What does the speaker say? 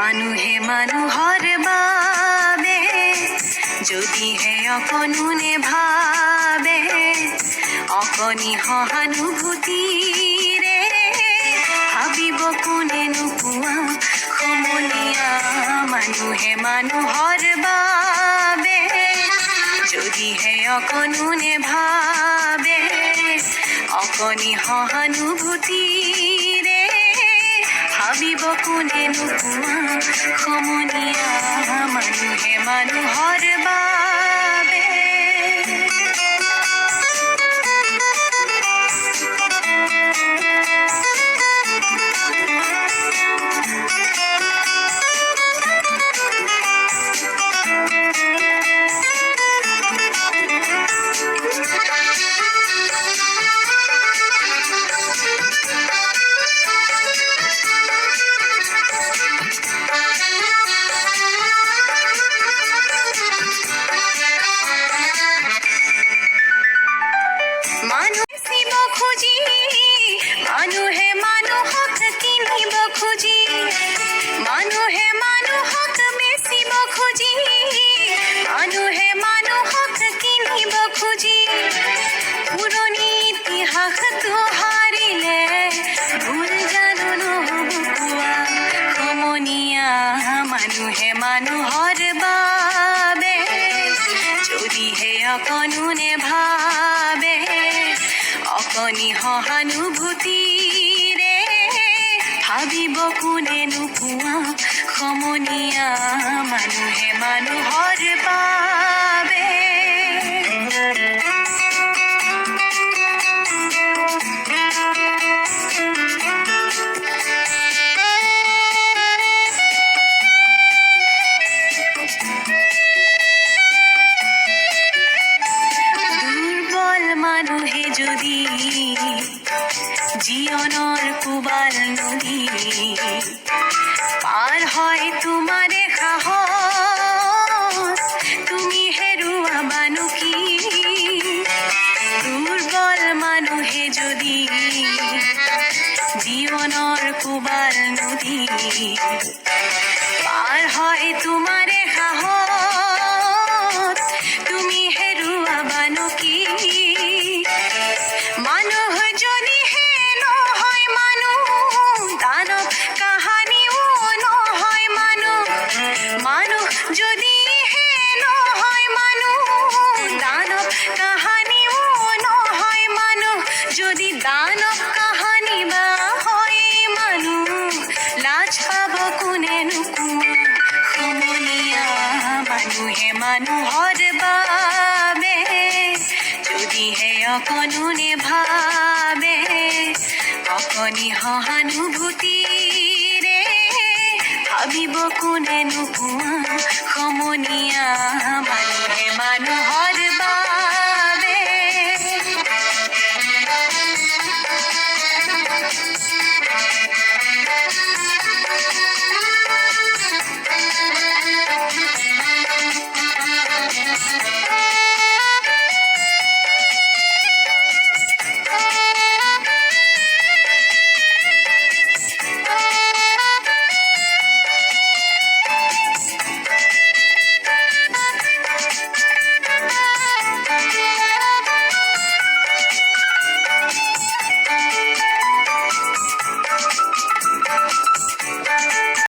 মানুহে মানুহৰ বাবে যদিহে অকণোনে ভাবে অকণি সহানুভূতিৰে ভাবিব কোনেনো পোৱা সমনীয়া মানুহে মানুহৰ বাবে যদিহে অকণোনে ভাবে অকণি সহানুভূতিৰে ভাবিব কোনেনো পোৱা সমনীয়া মানুহে মানুহৰ বাবে মানুহে মানুহক কিনিব খুজি মানুহে মানুহক বেচিব খুজি মানুহে মানুহক কিনিব খুজি পুৰণি ইতিহাসটো হাৰিলে ভুল জানো নহ'ব কোৱা সমনীয়া মানুহে মানুহৰ বাবে যদিহে অকণোনে ভাবে অকণি সহানুভূতিৰে ভাবিব কোনেনো পোৱা সমনীয়া মানুহে মানুহৰ বাবে দুৰ্বল মানুহে যদি জীৱনৰ কোবাল নদী পাৰ হয় তোমাৰে সাহস তুমি হেৰুৱাবানো কি দুৰ্বল মানুহে যদি জীৱনৰ কোবাল নদী পাৰ হয় তোমাৰে সাহস তুমি হেৰুৱাবানো কি মানুহ যদিহে নহয় মানুহ দানৱ কাহানিও নহয় মানুহ মানুহ যদিহে নহয় মানুহ দানৱ কাহানিও নহয় মানুহ যদি দানৱ কাহানি বা হয় মানুহ লাজ পাব কোনেনো কোৱা সমনীয়া মানুহে মানুহৰ বাবে যদিহে অকণোনে ভাবে অকণি সহানুভূতিৰে ভাবিব কোনেনো পোৱা সমনীয়া মানুহে মানুহৰ বাবে